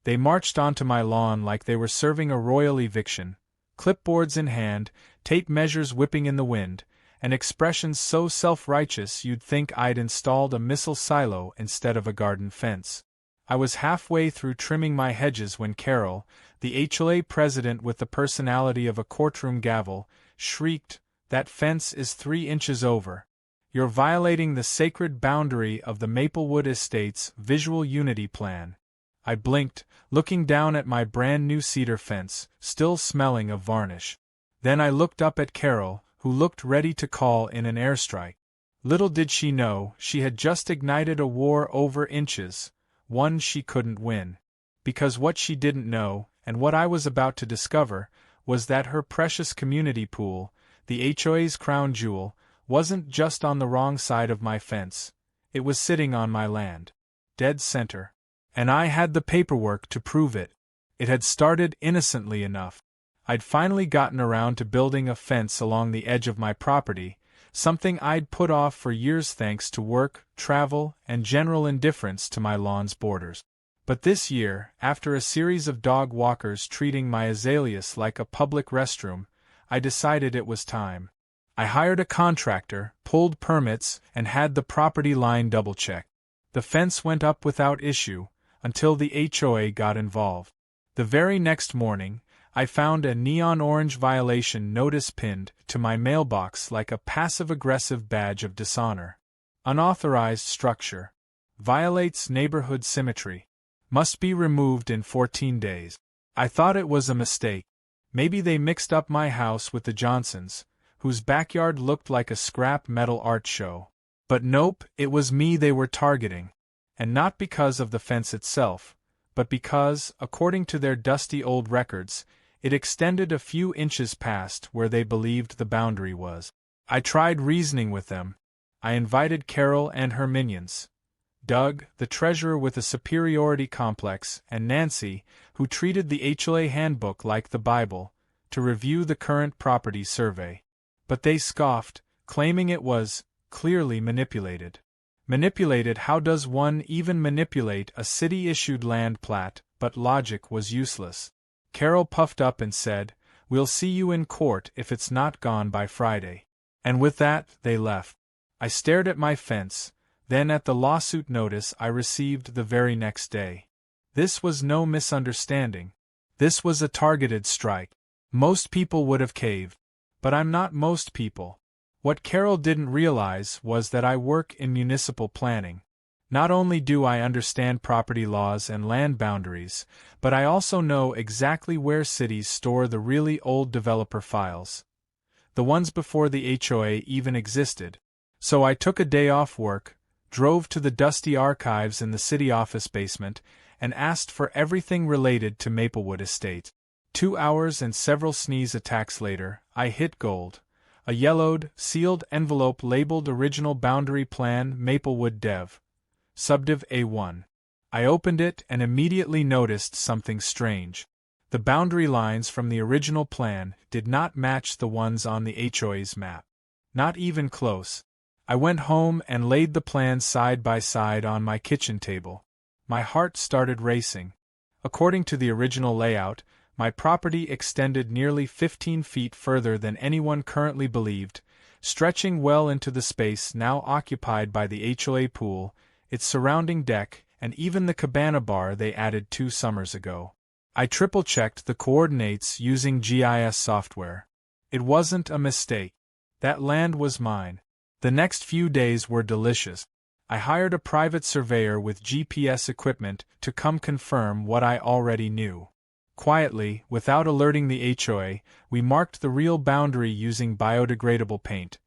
They marched onto my lawn like they were serving a royal eviction, clipboards in hand, tape measures whipping in the wind, and expressions so self-righteous you'd think I'd installed a missile silo instead of a garden fence. I was halfway through trimming my hedges when Carol, the HOA president with the personality of a courtroom gavel, shrieked, "That fence is 3 inches over. You're violating the sacred boundary of the Maplewood Estates Visual Unity Plan." I blinked, looking down at my brand-new cedar fence, still smelling of varnish. Then I looked up at Carol, who looked ready to call in an airstrike. Little did she know, she had just ignited a war over inches, one she couldn't win. Because what she didn't know, and what I was about to discover, was that her precious community pool, the HOA's crown jewel, wasn't just on the wrong side of my fence. It was sitting on my land. Dead center. And I had the paperwork to prove it. It had started innocently enough. I'd finally gotten around to building a fence along the edge of my property, something I'd put off for years thanks to work, travel, and general indifference to my lawn's borders. But this year, after a series of dog walkers treating my azaleas like a public restroom, I decided it was time. I hired a contractor, pulled permits, and had the property line double-checked. The fence went up without issue, until the HOA got involved. The very next morning, I found a neon orange violation notice pinned to my mailbox like a passive-aggressive badge of dishonor. Unauthorized structure. Violates neighborhood symmetry. Must be removed in 14 days. I thought it was a mistake. Maybe they mixed up my house with the Johnsons, whose backyard looked like a scrap metal art show. But nope, it was me they were targeting. And not because of the fence itself, but because, according to their dusty old records, it extended a few inches past where they believed the boundary was. I tried reasoning with them. I invited Carol and her minions, Doug, the treasurer with a superiority complex, and Nancy, who treated the HOA handbook like the Bible, to review the current property survey. But they scoffed, claiming it was clearly manipulated. Manipulated? How does one even manipulate a city-issued land plat? But logic was useless. Carol puffed up and said, "We'll see you in court if it's not gone by Friday." And with that, they left. I stared at my fence, then at the lawsuit notice I received the very next day. This was no misunderstanding. This was a targeted strike. Most people would have caved. But I'm not most people. What Carol didn't realize was that I work in municipal planning. Not only do I understand property laws and land boundaries, but I also know exactly where cities store the really old developer files. The ones before the HOA even existed. So I took a day off work, drove to the dusty archives in the city office basement, and asked for everything related to Maplewood Estate. 2 hours and several sneeze attacks later, I hit gold. A yellowed, sealed envelope labeled Original Boundary Plan Maplewood Dev. Subdiv A1. I opened it and immediately noticed something strange. The boundary lines from the original plan did not match the ones on the HOA's map. Not even close. I went home and laid the plans side by side on my kitchen table. My heart started racing. According to the original layout, my property extended nearly 15 feet further than anyone currently believed, stretching well into the space now occupied by the HOA pool, its surrounding deck, and even the cabana bar they added 2 summers ago. I triple-checked the coordinates using GIS software. It wasn't a mistake. That land was mine. The next few days were delicious. I hired a private surveyor with GPS equipment to come confirm what I already knew. Quietly, without alerting the HOA, we marked the real boundary using biodegradable paint.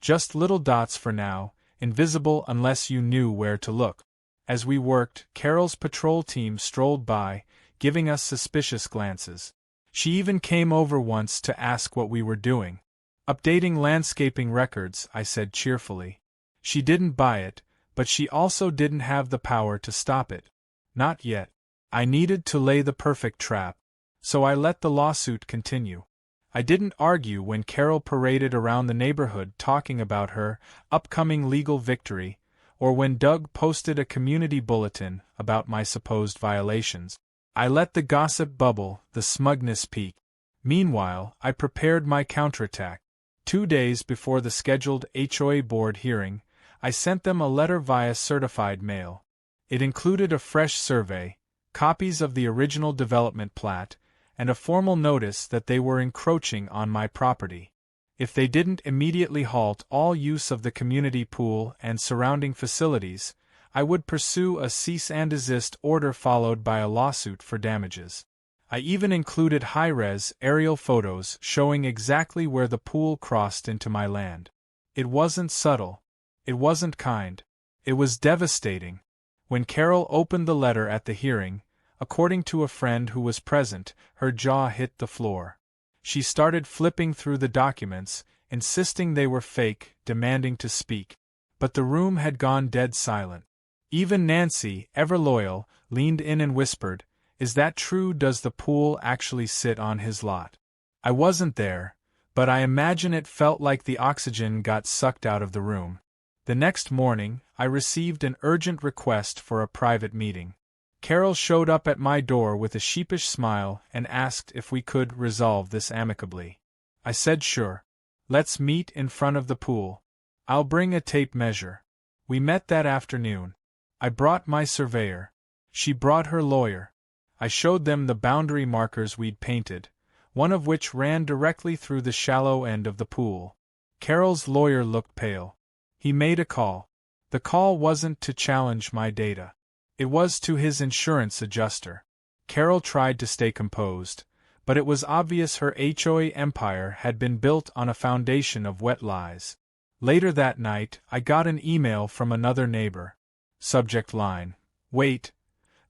Just little dots for now, invisible unless you knew where to look. As we worked, Carol's patrol team strolled by, giving us suspicious glances. She even came over once to ask what we were doing. "Updating landscaping records," I said cheerfully. She didn't buy it, but she also didn't have the power to stop it. Not yet. I needed to lay the perfect trap. So I let the lawsuit continue. I didn't argue when Carol paraded around the neighborhood talking about her upcoming legal victory, or when Doug posted a community bulletin about my supposed violations. I let the gossip bubble, the smugness peak. Meanwhile, I prepared my counterattack. 2 days before the scheduled HOA board hearing, I sent them a letter via certified mail. It included a fresh survey, copies of the original development plat, and a formal notice that they were encroaching on my property. If they didn't immediately halt all use of the community pool and surrounding facilities, I would pursue a cease and desist order followed by a lawsuit for damages. I even included high-res aerial photos showing exactly where the pool crossed into my land. It wasn't subtle. It wasn't kind. It was devastating. When Carol opened the letter at the hearing, according to a friend who was present, her jaw hit the floor. She started flipping through the documents, insisting they were fake, demanding to speak. But the room had gone dead silent. Even Nancy, ever loyal, leaned in and whispered, "Is that true? Does the pool actually sit on his lot?" I wasn't there, but I imagine it felt like the oxygen got sucked out of the room. The next morning, I received an urgent request for a private meeting. Carol showed up at my door with a sheepish smile and asked if we could resolve this amicably. I said sure. Let's meet in front of the pool. I'll bring a tape measure. We met that afternoon. I brought my surveyor. She brought her lawyer. I showed them the boundary markers we'd painted, one of which ran directly through the shallow end of the pool. Carol's lawyer looked pale. He made a call. The call wasn't to challenge my data. It was to his insurance adjuster. Carol tried to stay composed, but it was obvious her HOA empire had been built on a foundation of wet lies. Later that night, I got an email from another neighbor. Subject line: "Wait.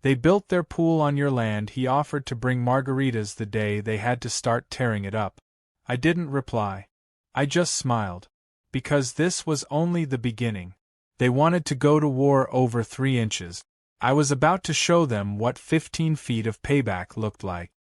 They built their pool on your land. He offered to bring margaritas the day they had to start tearing it up." I didn't reply. I just smiled. Because this was only the beginning. They wanted to go to war over 3 inches. I was about to show them what 15 feet of payback looked like.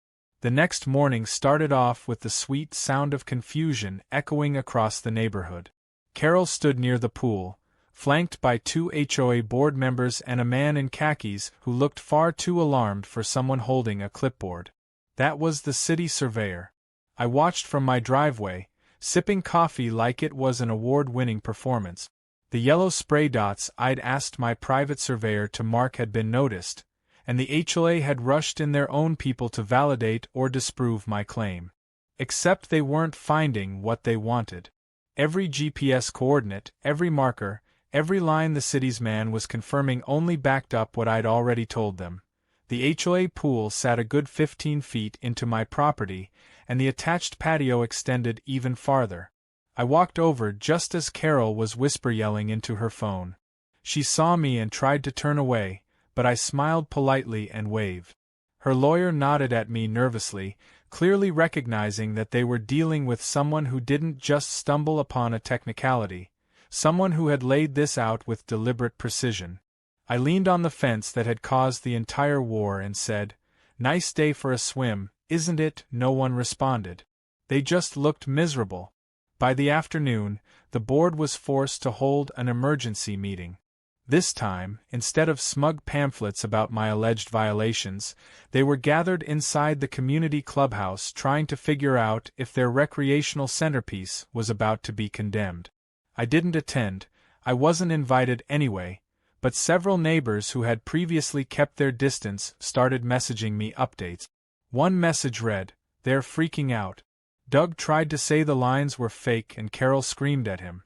The next morning started off with the sweet sound of confusion echoing across the neighborhood. Carol stood near the pool, flanked by 2 HOA board members and a man in khakis who looked far too alarmed for someone holding a clipboard. That was the city surveyor. I watched from my driveway, sipping coffee like it was an award-winning performance. The yellow spray dots I'd asked my private surveyor to mark had been noticed, and the HOA had rushed in their own people to validate or disprove my claim. Except they weren't finding what they wanted. Every GPS coordinate, every marker, every line the city's man was confirming only backed up what I'd already told them. The HOA pool sat a good 15 feet into my property, and the attached patio extended even farther. I walked over just as Carol was whisper-yelling into her phone. She saw me and tried to turn away, but I smiled politely and waved. Her lawyer nodded at me nervously, clearly recognizing that they were dealing with someone who didn't just stumble upon a technicality, someone who had laid this out with deliberate precision. I leaned on the fence that had caused the entire war and said, "Nice day for a swim, isn't it?" No one responded. They just looked miserable. By the afternoon, the board was forced to hold an emergency meeting. This time, instead of smug pamphlets about my alleged violations, they were gathered inside the community clubhouse trying to figure out if their recreational centerpiece was about to be condemned. I didn't attend. I wasn't invited anyway, but several neighbors who had previously kept their distance started messaging me updates. One message read, "They're freaking out." Doug tried to say the lines were fake and Carol screamed at him.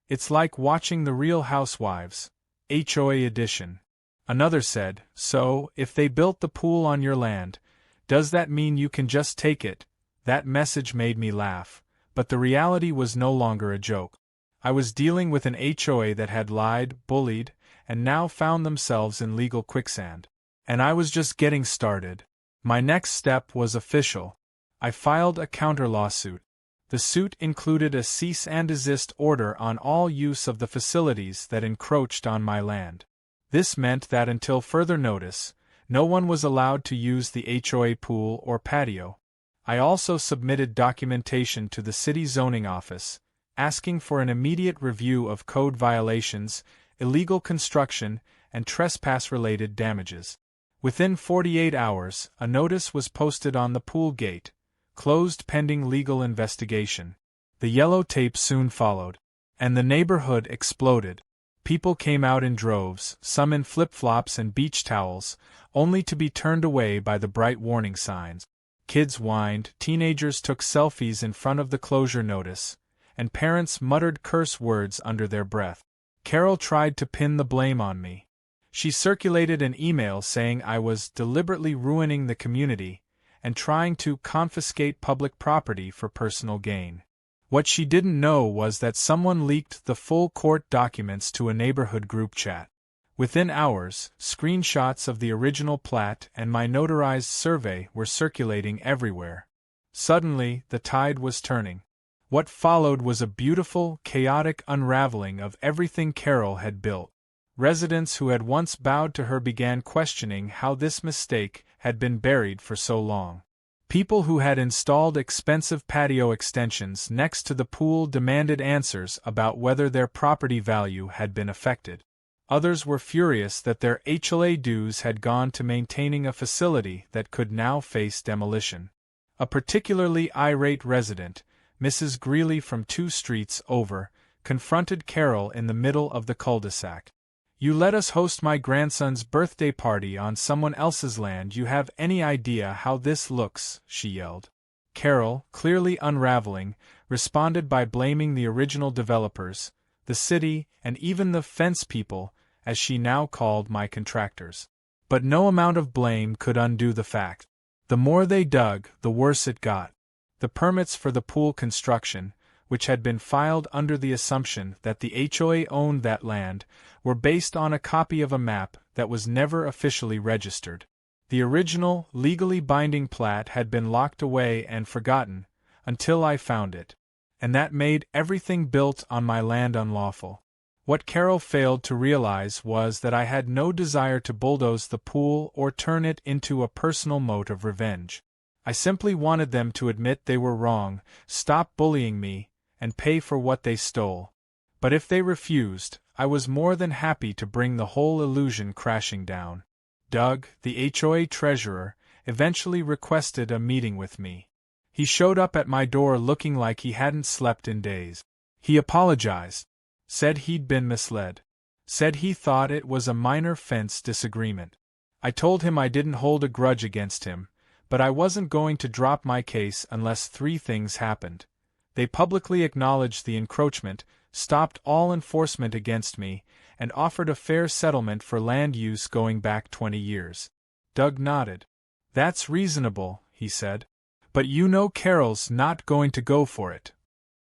"It's like watching The Real Housewives, HOA edition." Another said, "So, if they built the pool on your land, does that mean you can just take it?" That message made me laugh, but the reality was no longer a joke. I was dealing with an HOA that had lied, bullied, and now found themselves in legal quicksand. And I was just getting started. My next step was official. I filed a counter-lawsuit. The suit included a cease and desist order on all use of the facilities that encroached on my land. This meant that until further notice, no one was allowed to use the HOA pool or patio. I also submitted documentation to the city zoning office, asking for an immediate review of code violations, illegal construction, and trespass-related damages. Within 48 hours, a notice was posted on the pool gate, closed pending legal investigation. The yellow tape soon followed, and the neighborhood exploded. People came out in droves, some in flip-flops and beach towels, only to be turned away by the bright warning signs. Kids whined, teenagers took selfies in front of the closure notice, and parents muttered curse words under their breath. Carol tried to pin the blame on me. She circulated an email saying I was deliberately ruining the community and trying to confiscate public property for personal gain. What she didn't know was that someone leaked the full court documents to a neighborhood group chat. Within hours, screenshots of the original plat and my notarized survey were circulating everywhere. Suddenly, the tide was turning. What followed was a beautiful, chaotic unraveling of everything Carol had built. Residents who had once bowed to her began questioning how this mistake had been buried for so long. People who had installed expensive patio extensions next to the pool demanded answers about whether their property value had been affected. Others were furious that their HOA dues had gone to maintaining a facility that could now face demolition. A particularly irate resident, Mrs. Greeley from 2 streets over, confronted Carol in the middle of the cul-de-sac. "You let us host my grandson's birthday party on someone else's land. You have any idea how this looks?" she yelled. Carol, clearly unraveling, responded by blaming the original developers, the city, and even the fence people, as she now called my contractors. But no amount of blame could undo the fact. The more they dug, the worse it got. The permits for the pool construction, which had been filed under the assumption that the HOA owned that land, were based on a copy of a map that was never officially registered. The original, legally binding plat had been locked away and forgotten, until I found it. And that made everything built on my land unlawful. What Carol failed to realize was that I had no desire to bulldoze the pool or turn it into a personal mote of revenge. I simply wanted them to admit they were wrong, stop bullying me, and pay for what they stole. But if they refused, I was more than happy to bring the whole illusion crashing down. Doug, the HOA treasurer, eventually requested a meeting with me. He showed up at my door looking like he hadn't slept in days. He apologized, said he'd been misled, said he thought it was a minor fence disagreement. I told him I didn't hold a grudge against him, but I wasn't going to drop my case unless 3 things happened. They publicly acknowledged the encroachment, stopped all enforcement against me, and offered a fair settlement for land use going back 20 years. Doug nodded. "That's reasonable," he said. "But you know Carol's not going to go for it."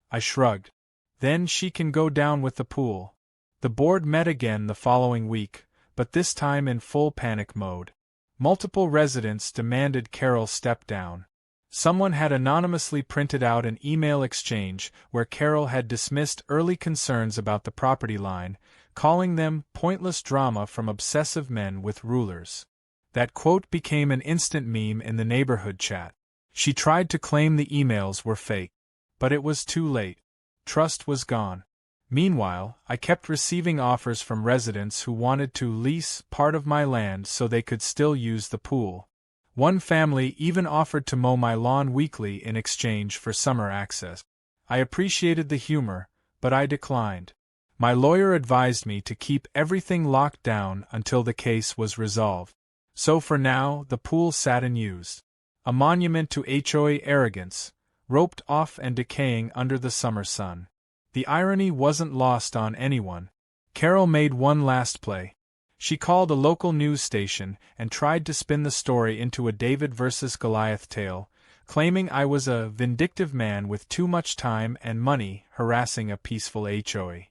I shrugged. "Then she can go down with the pool." The board met again the following week, but this time in full panic mode. Multiple residents demanded Carol step down. Someone had anonymously printed out an email exchange where Carol had dismissed early concerns about the property line, calling them pointless drama from obsessive men with rulers. That quote became an instant meme in the neighborhood chat. She tried to claim the emails were fake, but it was too late. Trust was gone. Meanwhile, I kept receiving offers from residents who wanted to lease part of my land so they could still use the pool. One family even offered to mow my lawn weekly in exchange for summer access. I appreciated the humor, but I declined. My lawyer advised me to keep everything locked down until the case was resolved. So for now, the pool sat unused. A monument to HOA arrogance, roped off and decaying under the summer sun. The irony wasn't lost on anyone. Carol made one last play. She called a local news station and tried to spin the story into a David versus Goliath tale, claiming I was a vindictive man with too much time and money harassing a peaceful HOA.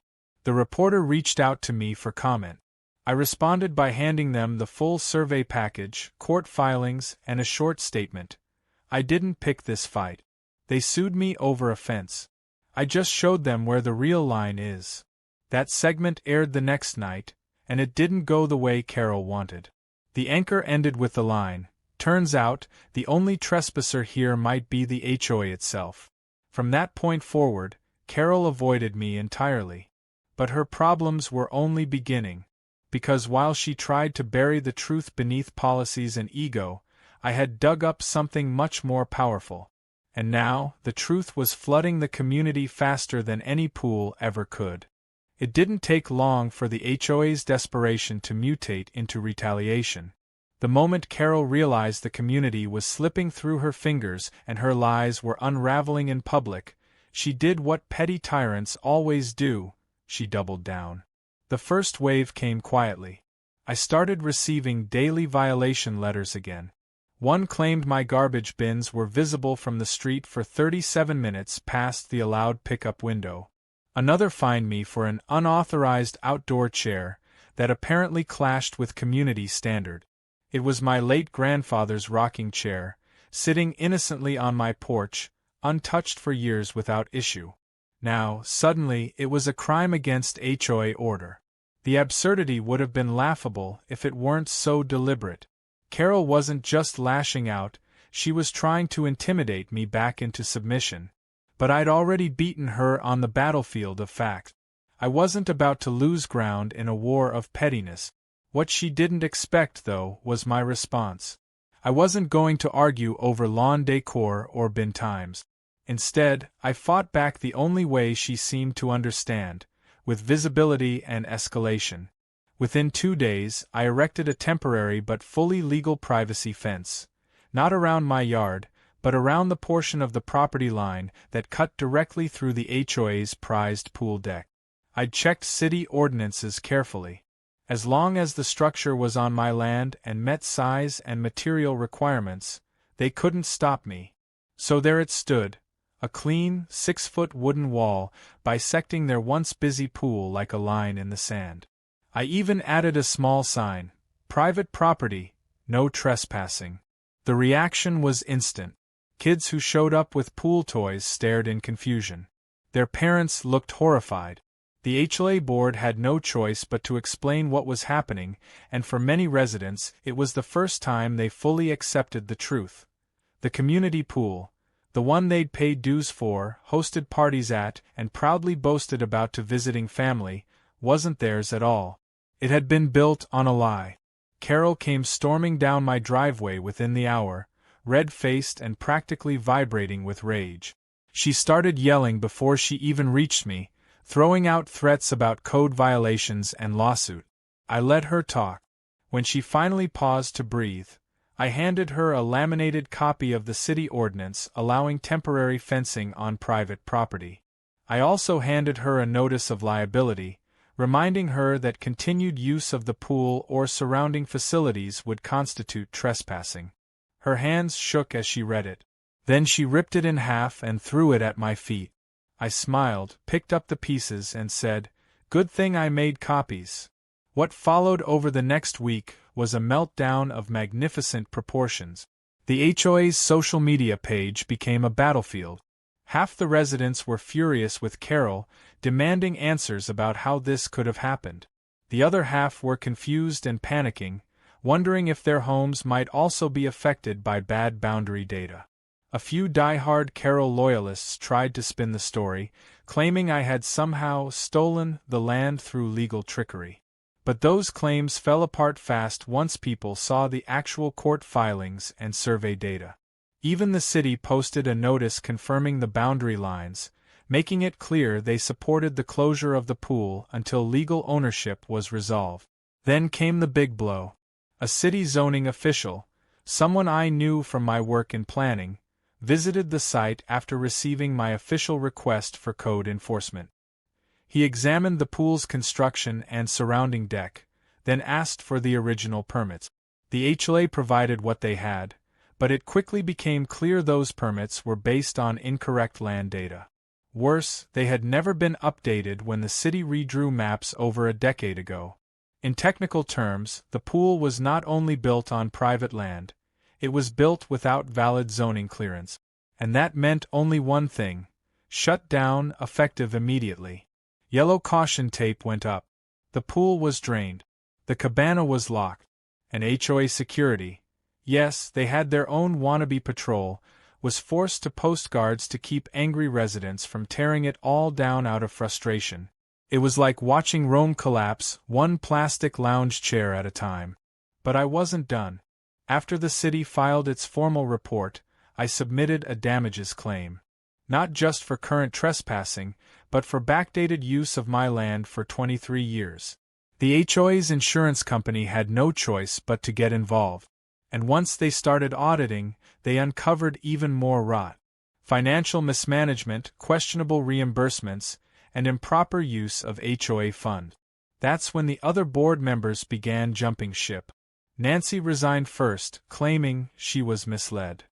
The reporter reached out to me for comment. I responded by handing them the full survey package, court filings, and a short statement. I didn't pick this fight. They sued me over a fence. I just showed them where the real line is. That segment aired the next night, and it didn't go the way Carol wanted. The anchor ended with the line, "Turns out, the only trespasser here might be the HOA itself." From that point forward, Carol avoided me entirely. But her problems were only beginning. because while she tried to bury the truth beneath policies and ego, I had dug up something much more powerful. And now, the truth was flooding the community faster than any pool ever could. It didn't take long for the HOA's desperation to mutate into retaliation. The moment Carol realized the community was slipping through her fingers and her lies were unraveling in public, she did what petty tyrants always do: she doubled down. The first wave came quietly. I started receiving daily violation letters again. One claimed my garbage bins were visible from the street for 37 minutes past the allowed pickup window. Another fined me for an unauthorized outdoor chair that apparently clashed with community standard. It was my late grandfather's rocking chair, sitting innocently on my porch, untouched for years without issue. Now, suddenly, it was a crime against HOA order. The absurdity would have been laughable if it weren't so deliberate. Carol wasn't just lashing out, she was trying to intimidate me back into submission. But I'd already beaten her on the battlefield of fact. I wasn't about to lose ground in a war of pettiness. What she didn't expect, though, was my response. I wasn't going to argue over lawn decor or bin times. Instead, I fought back the only way she seemed to understand, with visibility and escalation. Within 2 days, I erected a temporary but fully legal privacy fence, not around my yard, but around the portion of the property line that cut directly through the HOA's prized pool deck. I'd checked city ordinances carefully. As long as the structure was on my land and met size and material requirements, they couldn't stop me. So there it stood, a clean, 6-foot wooden wall bisecting their once busy pool like a line in the sand. I even added a small sign: private property, no trespassing. The reaction was instant. Kids who showed up with pool toys stared in confusion. Their parents looked horrified. The HOA board had no choice but to explain what was happening, and for many residents, it was the first time they fully accepted the truth. The community pool, the one they'd paid dues for, hosted parties at, and proudly boasted about to visiting family, wasn't theirs at all. It had been built on a lie. Carol came storming down my driveway within the hour, red-faced and practically vibrating with rage. She started yelling before she even reached me, throwing out threats about code violations and lawsuit. I let her talk. When she finally paused to breathe, I handed her a laminated copy of the city ordinance allowing temporary fencing on private property. I also handed her a notice of liability, reminding her that continued use of the pool or surrounding facilities would constitute trespassing. Her hands shook as she read it. Then she ripped it in half and threw it at my feet. I smiled, picked up the pieces, and said, "Good thing I made copies." What followed over the next week was a meltdown of magnificent proportions. The HOA's social media page became a battlefield. Half the residents were furious with Carol, demanding answers about how this could have happened. The other half were confused and panicking, wondering if their homes might also be affected by bad boundary data. A few die-hard Carol loyalists tried to spin the story, claiming I had somehow stolen the land through legal trickery. But those claims fell apart fast once people saw the actual court filings and survey data. Even the city posted a notice confirming the boundary lines, making it clear they supported the closure of the pool until legal ownership was resolved. Then came the big blow. A city zoning official, someone I knew from my work in planning, visited the site after receiving my official request for code enforcement. He examined the pool's construction and surrounding deck, then asked for the original permits. The HOA provided what they had, but it quickly became clear those permits were based on incorrect land data. Worse, they had never been updated when the city redrew maps over a decade ago. In technical terms, the pool was not only built on private land, it was built without valid zoning clearance. And that meant only one thing: shut down, effective immediately. Yellow caution tape went up. The pool was drained. The cabana was locked. And HOA security, yes, they had their own wannabe patrol, was forced to post guards to keep angry residents from tearing it all down out of frustration. It was like watching Rome collapse, one plastic lounge chair at a time. But I wasn't done. After the city filed its formal report, I submitted a damages claim. Not just for current trespassing, but for backdated use of my land for 23 years. The HOA's insurance company had no choice but to get involved. And once they started auditing, they uncovered even more rot. Financial mismanagement, questionable reimbursements, and improper use of HOA funds. That's when the other board members began jumping ship. Nancy resigned first, claiming she was misled.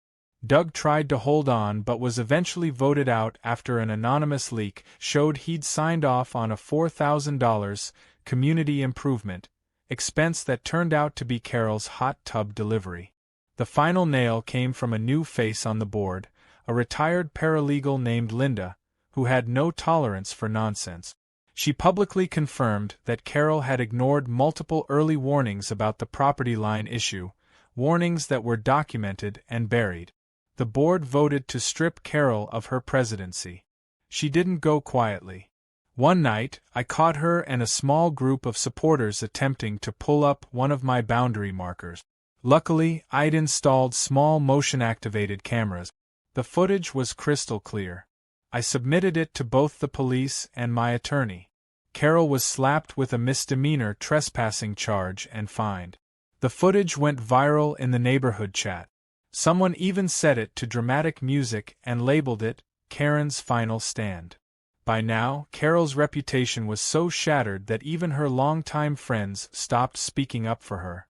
Doug tried to hold on but was eventually voted out after an anonymous leak showed he'd signed off on a $4,000 community improvement expense that turned out to be Carol's hot tub delivery. The final nail came from a new face on the board, a retired paralegal named Linda, who had no tolerance for nonsense. She publicly confirmed that Carol had ignored multiple early warnings about the property line issue, warnings that were documented and buried. The board voted to strip Carol of her presidency. She didn't go quietly. One night, I caught her and a small group of supporters attempting to pull up one of my boundary markers. Luckily, I'd installed small motion-activated cameras. The footage was crystal clear. I submitted it to both the police and my attorney. Carol was slapped with a misdemeanor trespassing charge and fined. The footage went viral in the neighborhood chat. Someone even set it to dramatic music and labeled it, Karen's Final Stand. By now, Carol's reputation was so shattered that even her longtime friends stopped speaking up for her.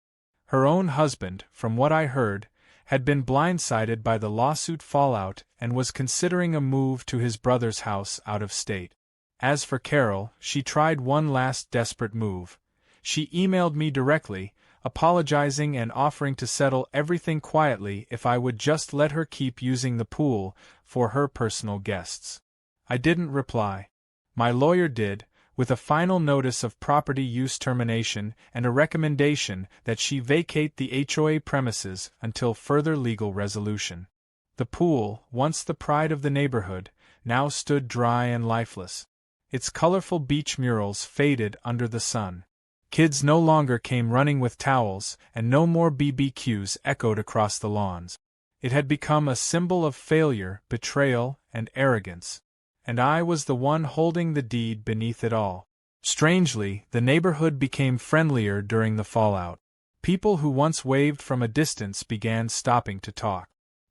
Her own husband, from what I heard, had been blindsided by the lawsuit fallout and was considering a move to his brother's house out of state. As for Carol, she tried one last desperate move. She emailed me directly, apologizing and offering to settle everything quietly if I would just let her keep using the pool for her personal guests. I didn't reply. My lawyer did, with a final notice of property use termination and a recommendation that she vacate the HOA premises until further legal resolution. The pool, once the pride of the neighborhood, now stood dry and lifeless. Its colorful beach murals faded under the sun. Kids no longer came running with towels, and no more BBQs echoed across the lawns. It had become a symbol of failure, betrayal, and arrogance. And I was the one holding the deed beneath it all. Strangely, the neighborhood became friendlier during the fallout. People who once waved from a distance began stopping to talk.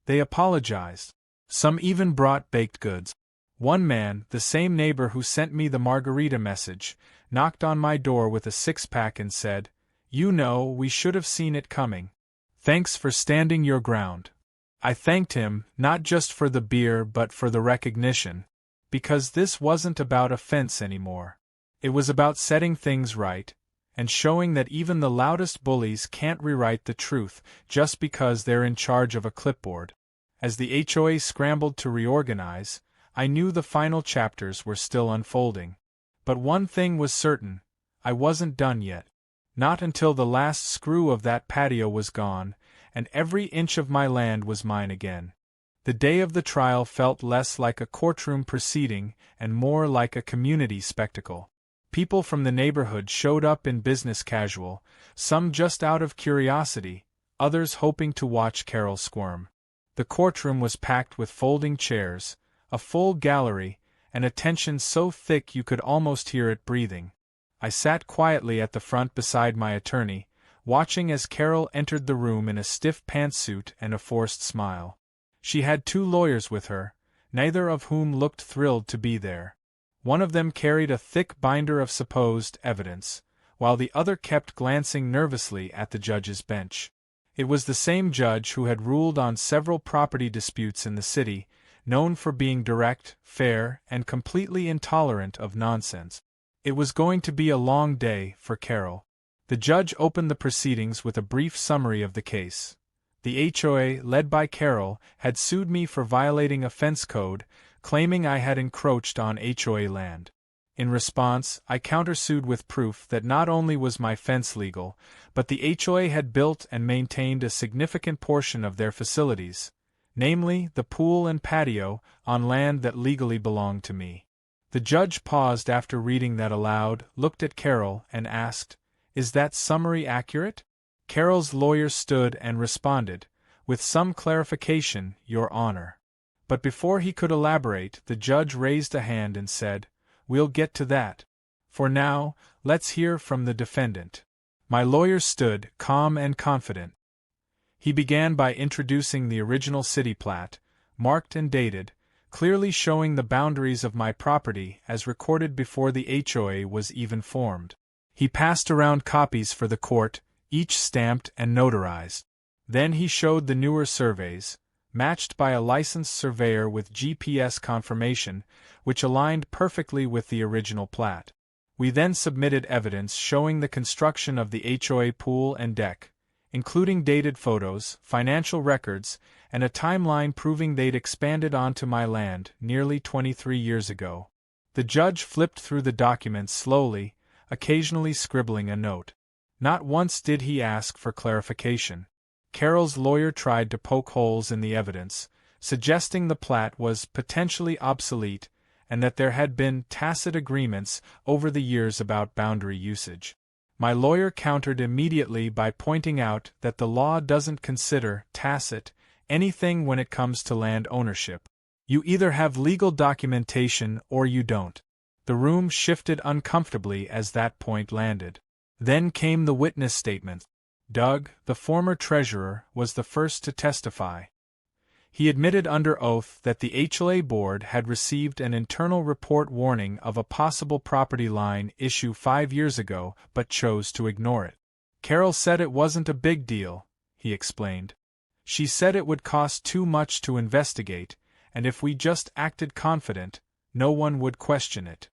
They apologized. Some even brought baked goods. One man, the same neighbor who sent me the margarita message, knocked on my door with a six-pack and said, "You know, we should have seen it coming. Thanks for standing your ground." I thanked him, not just for the beer but for the recognition. Because this wasn't about offense anymore. It was about setting things right, and showing that even the loudest bullies can't rewrite the truth just because they're in charge of a clipboard. As the HOA scrambled to reorganize, I knew the final chapters were still unfolding. But one thing was certain, I wasn't done yet. Not until the last screw of that patio was gone, and every inch of my land was mine again. The day of the trial felt less like a courtroom proceeding and more like a community spectacle. People from the neighborhood showed up in business casual, some just out of curiosity, others hoping to watch Carol squirm. The courtroom was packed with folding chairs, a full gallery, and a tension so thick you could almost hear it breathing. I sat quietly at the front beside my attorney, watching as Carol entered the room in a stiff pantsuit and a forced smile. She had two lawyers with her, neither of whom looked thrilled to be there. One of them carried a thick binder of supposed evidence, while the other kept glancing nervously at the judge's bench. It was the same judge who had ruled on several property disputes in the city, known for being direct, fair, and completely intolerant of nonsense. It was going to be a long day for Carol. The judge opened the proceedings with a brief summary of the case. The HOA, led by Carol, had sued me for violating a fence code, claiming I had encroached on HOA land. In response, I countersued with proof that not only was my fence legal, but the HOA had built and maintained a significant portion of their facilities, namely the pool and patio, on land that legally belonged to me. The judge paused after reading that aloud, looked at Carol, and asked, "Is that summary accurate?" Carol's lawyer stood and responded, "With some clarification, Your Honor." But before he could elaborate, the judge raised a hand and said, "We'll get to that. For now, let's hear from the defendant." My lawyer stood, calm and confident. He began by introducing the original city plat, marked and dated, clearly showing the boundaries of my property as recorded before the HOA was even formed. He passed around copies for the court, each stamped and notarized. Then he showed the newer surveys, matched by a licensed surveyor with GPS confirmation, which aligned perfectly with the original plat. We then submitted evidence showing the construction of the HOA pool and deck, including dated photos, financial records, and a timeline proving they'd expanded onto my land nearly 23 years ago. The judge flipped through the documents slowly, occasionally scribbling a note. Not once did he ask for clarification. Carol's lawyer tried to poke holes in the evidence, suggesting the plat was potentially obsolete and that there had been tacit agreements over the years about boundary usage. My lawyer countered immediately by pointing out that the law doesn't consider tacit anything when it comes to land ownership. You either have legal documentation or you don't. The room shifted uncomfortably as that point landed. Then came the witness statement. Doug, the former treasurer, was the first to testify. He admitted under oath that the HOA board had received an internal report warning of a possible property line issue 5 years ago but chose to ignore it. Carol said it wasn't a big deal, he explained. She said it would cost too much to investigate, and if we just acted confident, no one would question it.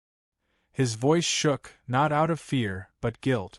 His voice shook, not out of fear, but guilt.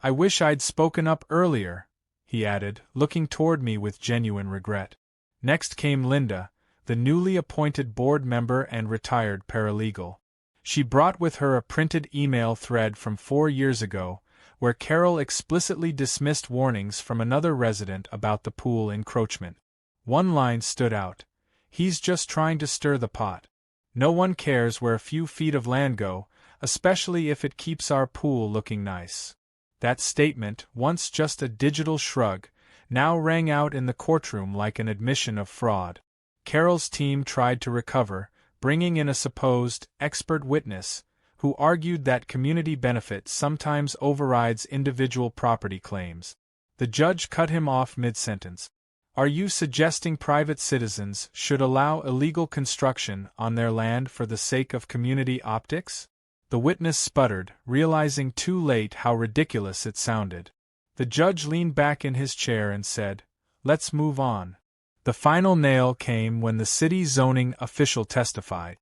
"I wish I'd spoken up earlier," he added, looking toward me with genuine regret. Next came Linda, the newly appointed board member and retired paralegal. She brought with her a printed email thread from 4 years ago, where Carol explicitly dismissed warnings from another resident about the pool encroachment. One line stood out. "He's just trying to stir the pot. No one cares where a few feet of land go, especially if it keeps our pool looking nice." That statement, once just a digital shrug, now rang out in the courtroom like an admission of fraud. Carol's team tried to recover, bringing in a supposed expert witness, who argued that community benefit sometimes overrides individual property claims. The judge cut him off mid-sentence. "Are you suggesting private citizens should allow illegal construction on their land for the sake of community optics?" The witness sputtered, realizing too late how ridiculous it sounded. The judge leaned back in his chair and said, "Let's move on." The final nail came when the city zoning official testified.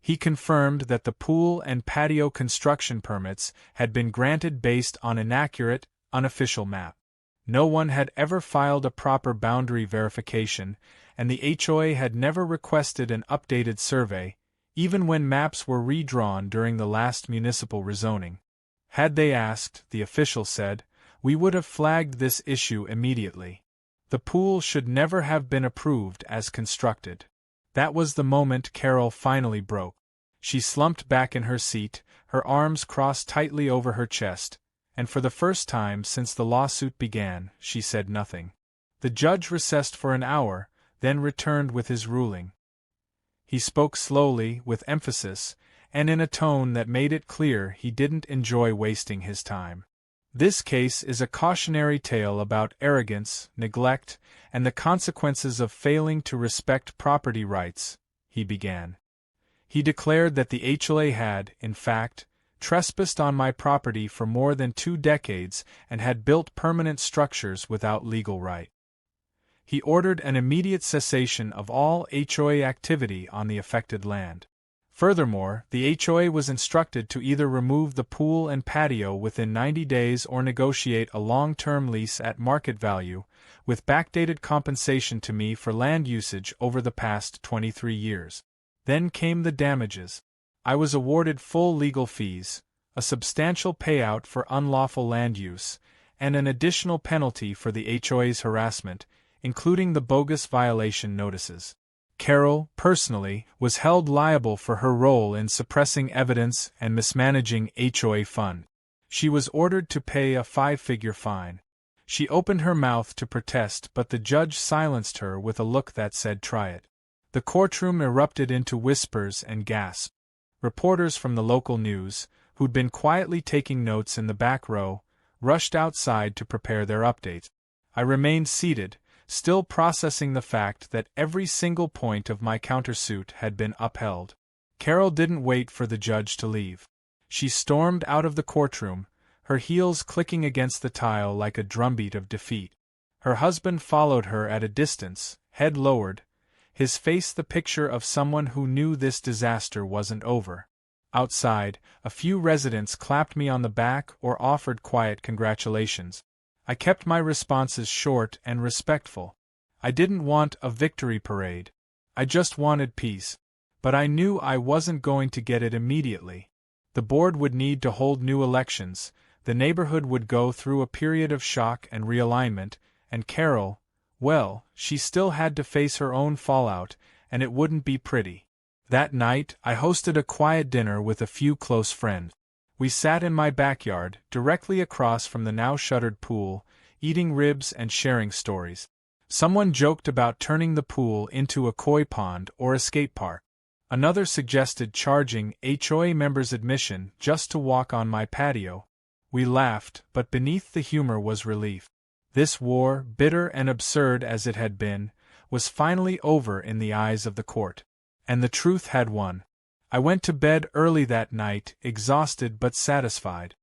He confirmed that the pool and patio construction permits had been granted based on inaccurate, unofficial map. No one had ever filed a proper boundary verification, and the HOA had never requested an updated survey, even when maps were redrawn during the last municipal rezoning. Had they asked, the official said, we would have flagged this issue immediately. The pool should never have been approved as constructed. That was the moment Carol finally broke. She slumped back in her seat, her arms crossed tightly over her chest, and for the first time since the lawsuit began, she said nothing. The judge recessed for an hour, then returned with his ruling. He spoke slowly, with emphasis, and in a tone that made it clear he didn't enjoy wasting his time. "This case is a cautionary tale about arrogance, neglect, and the consequences of failing to respect property rights," he began. He declared that the HOA had, in fact, trespassed on my property for more than 2 decades and had built permanent structures without legal right. He ordered an immediate cessation of all HOA activity on the affected land. Furthermore, the HOA was instructed to either remove the pool and patio within 90 days or negotiate a long-term lease at market value, with backdated compensation to me for land usage over the past 23 years. Then came the damages. I was awarded full legal fees, a substantial payout for unlawful land use, and an additional penalty for the HOA's harassment, including the bogus violation notices. Carol, personally, was held liable for her role in suppressing evidence and mismanaging HOA fund. She was ordered to pay a 5-figure fine. She opened her mouth to protest, but the judge silenced her with a look that said, "Try it." The courtroom erupted into whispers and gasps. Reporters from the local news, who'd been quietly taking notes in the back row, rushed outside to prepare their updates. I remained seated, still processing the fact that every single point of my countersuit had been upheld. Carol didn't wait for the judge to leave. She stormed out of the courtroom, her heels clicking against the tile like a drumbeat of defeat. Her husband followed her at a distance, head lowered, his face the picture of someone who knew this disaster wasn't over. Outside, a few residents clapped me on the back or offered quiet congratulations. I kept my responses short and respectful. I didn't want a victory parade. I just wanted peace. But I knew I wasn't going to get it immediately. The board would need to hold new elections, the neighborhood would go through a period of shock and realignment, and Carol, well, she still had to face her own fallout, and it wouldn't be pretty. That night, I hosted a quiet dinner with a few close friends. We sat in my backyard, directly across from the now-shuttered pool, eating ribs and sharing stories. Someone joked about turning the pool into a koi pond or a skate park. Another suggested charging HOA members admission just to walk on my patio. We laughed, but beneath the humor was relief. This war, bitter and absurd as it had been, was finally over in the eyes of the court. And the truth had won. I went to bed early that night, exhausted but satisfied.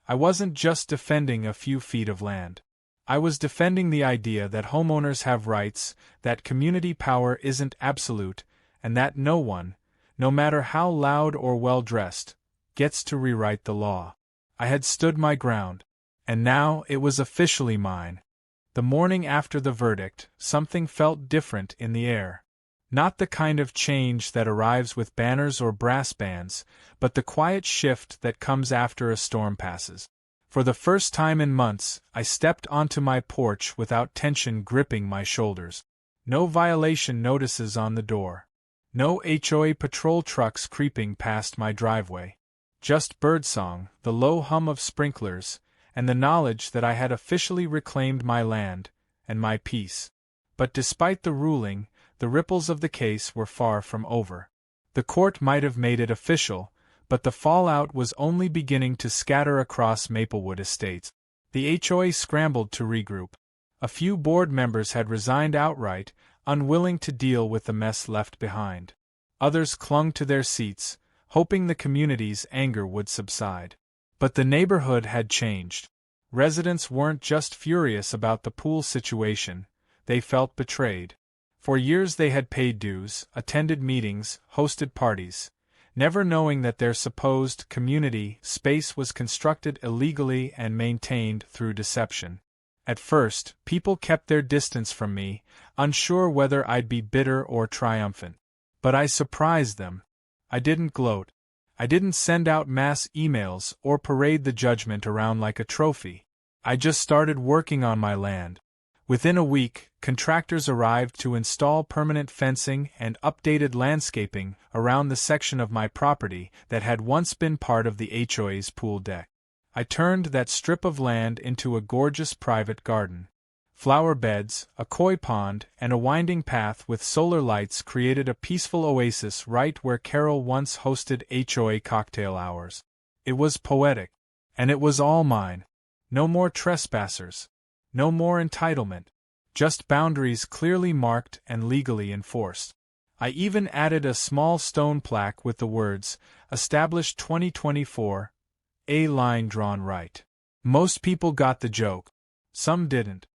I wasn't just defending a few feet of land. I was defending the idea that homeowners have rights, that community power isn't absolute, and that no one, no matter how loud or well-dressed, gets to rewrite the law. I had stood my ground. And now it was officially mine. The morning after the verdict, something felt different in the air. Not the kind of change that arrives with banners or brass bands, but the quiet shift that comes after a storm passes. For the first time in months, I stepped onto my porch without tension gripping my shoulders. No violation notices on the door. No HOA patrol trucks creeping past my driveway. Just birdsong, the low hum of sprinklers, and the knowledge that I had officially reclaimed my land, and my peace. But despite the ruling, the ripples of the case were far from over. The court might have made it official, but the fallout was only beginning to scatter across Maplewood Estates. The HOA scrambled to regroup. A few board members had resigned outright, unwilling to deal with the mess left behind. Others clung to their seats, hoping the community's anger would subside. But the neighborhood had changed. Residents weren't just furious about the pool situation, they felt betrayed. For years they had paid dues, attended meetings, hosted parties, never knowing that their supposed community space was constructed illegally and maintained through deception. At first, people kept their distance from me, unsure whether I'd be bitter or triumphant. But I surprised them. I didn't gloat. I didn't send out mass emails or parade the judgment around like a trophy. I just started working on my land. Within a week, contractors arrived to install permanent fencing and updated landscaping around the section of my property that had once been part of the HOA's pool deck. I turned that strip of land into a gorgeous private garden. Flower beds, a koi pond, and a winding path with solar lights created a peaceful oasis right where Carol once hosted HOA cocktail hours. It was poetic. And it was all mine. No more trespassers. No more entitlement. Just boundaries clearly marked and legally enforced. I even added a small stone plaque with the words, "Established 2024, a line drawn right." Most people got the joke. Some didn't.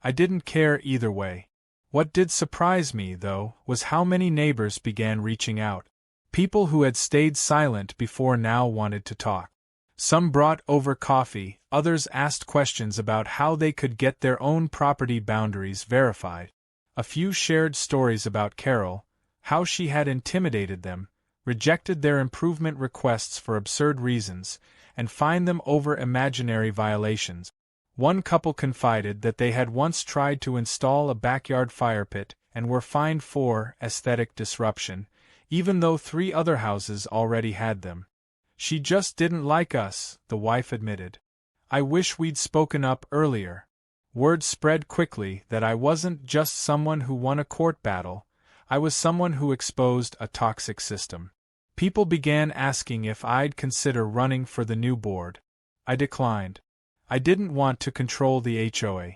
I didn't care either way. What did surprise me, though, was how many neighbors began reaching out. People who had stayed silent before now wanted to talk. Some brought over coffee, others asked questions about how they could get their own property boundaries verified. A few shared stories about Carol, how she had intimidated them, rejected their improvement requests for absurd reasons, and fined them over imaginary violations. One couple confided that they had once tried to install a backyard fire pit, and were fined for aesthetic disruption, even though 3 other houses already had them. She just didn't like us, the wife admitted. I wish we'd spoken up earlier. Word spread quickly that I wasn't just someone who won a court battle, I was someone who exposed a toxic system. People began asking if I'd consider running for the new board. I declined. I didn't want to control the HOA.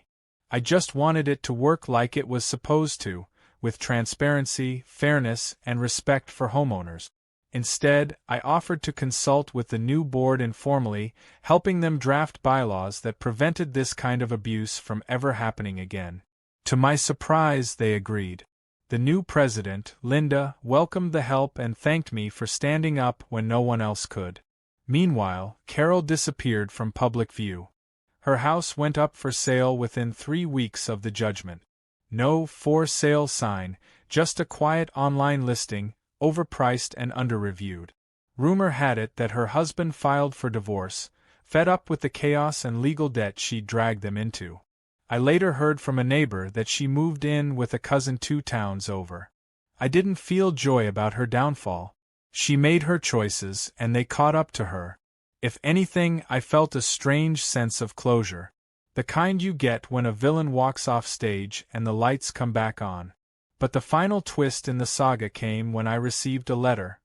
I just wanted it to work like it was supposed to, with transparency, fairness, and respect for homeowners. Instead, I offered to consult with the new board informally, helping them draft bylaws that prevented this kind of abuse from ever happening again. To my surprise, they agreed. The new president, Linda, welcomed the help and thanked me for standing up when no one else could. Meanwhile, Carol disappeared from public view. Her house went up for sale within 3 weeks of the judgment. No for sale sign, just a quiet online listing, overpriced and under-reviewed. Rumor had it that her husband filed for divorce, fed up with the chaos and legal debt she'd dragged them into. I later heard from a neighbor that she moved in with a cousin 2 towns over. I didn't feel joy about her downfall. She made her choices, and they caught up to her. If anything, I felt a strange sense of closure. The kind you get when a villain walks off stage and the lights come back on. But the final twist in the saga came when I received a letter.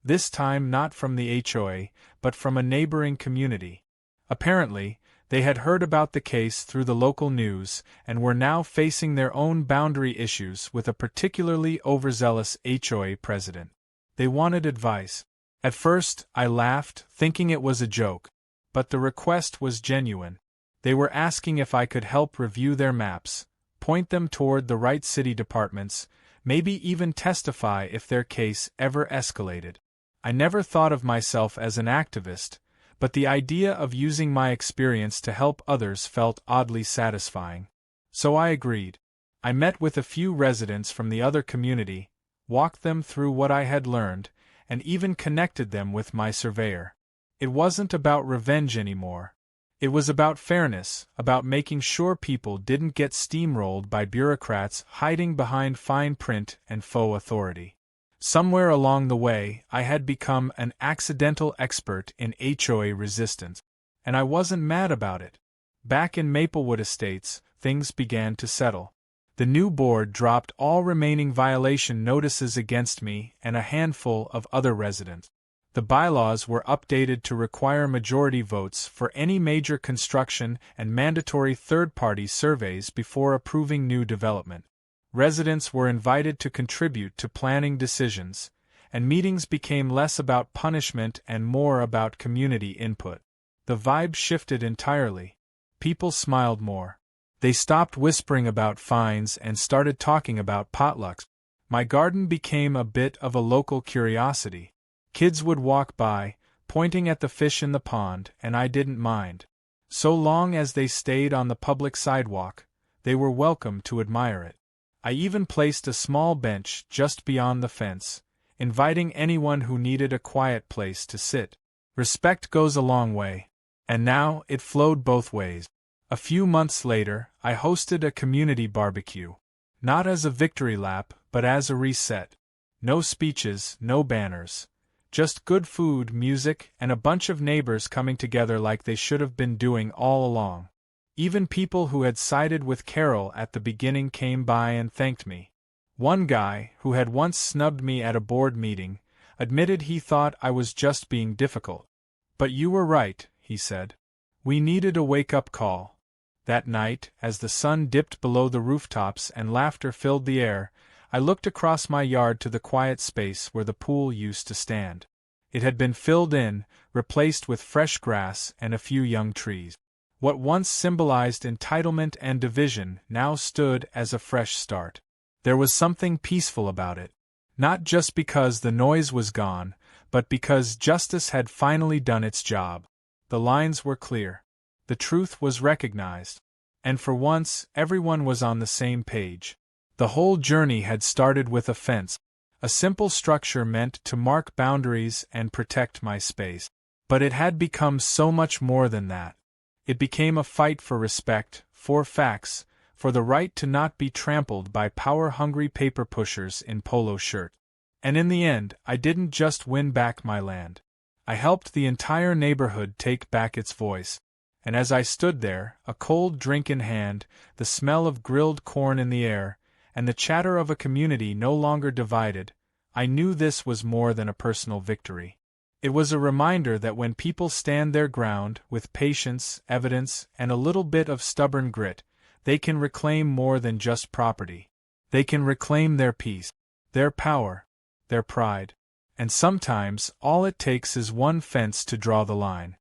This time not from the HOA, but from a neighboring community. Apparently, they had heard about the case through the local news and were now facing their own boundary issues with a particularly overzealous HOA president. They wanted advice. At first, I laughed, thinking it was a joke. But the request was genuine. They were asking if I could help review their maps, point them toward the right city departments, maybe even testify if their case ever escalated. I never thought of myself as an activist, but the idea of using my experience to help others felt oddly satisfying. So I agreed. I met with a few residents from the other community, walked them through what I had learned, and even connected them with my surveyor. It wasn't about revenge anymore. It was about fairness, about making sure people didn't get steamrolled by bureaucrats hiding behind fine print and faux authority. Somewhere along the way, I had become an accidental expert in HOA resistance, and I wasn't mad about it. Back in Maplewood Estates, things began to settle. The new board dropped all remaining violation notices against me and a handful of other residents. The bylaws were updated to require majority votes for any major construction and mandatory third-party surveys before approving new development. Residents were invited to contribute to planning decisions, and meetings became less about punishment and more about community input. The vibe shifted entirely. People smiled more. They stopped whispering about fines and started talking about potlucks. My garden became a bit of a local curiosity. Kids would walk by, pointing at the fish in the pond, and I didn't mind. So long as they stayed on the public sidewalk, they were welcome to admire it. I even placed a small bench just beyond the fence, inviting anyone who needed a quiet place to sit. Respect goes a long way. And now it flowed both ways. A few months later, I hosted a community barbecue. Not as a victory lap, but as a reset. No speeches, no banners. Just good food, music, and a bunch of neighbors coming together like they should have been doing all along. Even people who had sided with Carol at the beginning came by and thanked me. One guy, who had once snubbed me at a board meeting, admitted he thought I was just being difficult. "But you were right," he said. "We needed a wake-up call." That night, as the sun dipped below the rooftops and laughter filled the air, I looked across my yard to the quiet space where the pool used to stand. It had been filled in, replaced with fresh grass and a few young trees. What once symbolized entitlement and division now stood as a fresh start. There was something peaceful about it. Not just because the noise was gone, but because justice had finally done its job. The lines were clear. The truth was recognized. And for once, everyone was on the same page. The whole journey had started with a fence, a simple structure meant to mark boundaries and protect my space. But it had become so much more than that. It became a fight for respect, for facts, for the right to not be trampled by power-hungry paper pushers in polo shirts. And in the end, I didn't just win back my land. I helped the entire neighborhood take back its voice. And as I stood there, a cold drink in hand, the smell of grilled corn in the air, and the chatter of a community no longer divided, I knew this was more than a personal victory. It was a reminder that when people stand their ground, with patience, evidence, and a little bit of stubborn grit, they can reclaim more than just property. They can reclaim their peace, their power, their pride. And sometimes, all it takes is one fence to draw the line.